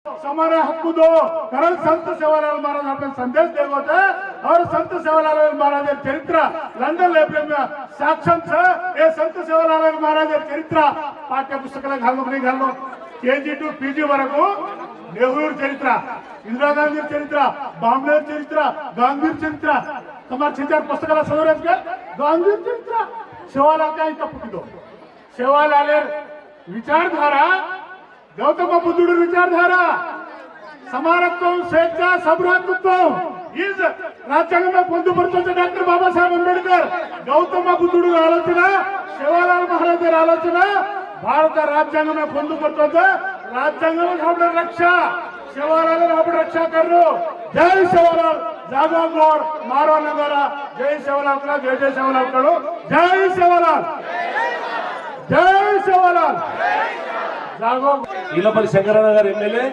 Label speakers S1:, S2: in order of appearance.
S1: समान हक्कु दो कारण संत सेवालाल महाराज अपने संदेश देते होते और संत सेवालाल महाराज चरित्र लंडन लाइब्रेरी में साक्षात ये संत सेवालाल महाराज चरित्र पाठ्य पुस्तक घालो नहीं घालो केजी टू पीजी वరకు नेहरू चरित्र इंदिरा गांधी चरित्र बांबे चरित्र गांधी चरित्र तुम्हारे चिंता पुस्तक सदरज गांधी चरित्र सेवालाल का तपकिदो सेवालाल विचारधारा गौतम बुद्धुడు विचारधारा समानत्व स्वेच्छा सभ्रातृत्व इस राज्यांग में పొందుపరుచున్న డాక్టర్ బాబాసాహెబ్ అంబేద్కర్ गौतम बुद्धుడు ఆలోచన सेवालाल महाराज ఆలోచన భారత రాజ్యాంగం में పొందుపరుచున్న రాజ్యాంగం આપણે रक्षा सेवालाल આપણે रक्षा करो जय सेवालाल जागो गौर मारो नगरा जय सेवालाल का जय सेवालाल करो जय सेवालाल जागो
S2: इलापल्లి శంకరన్న గారు ఎమ్మెల్యే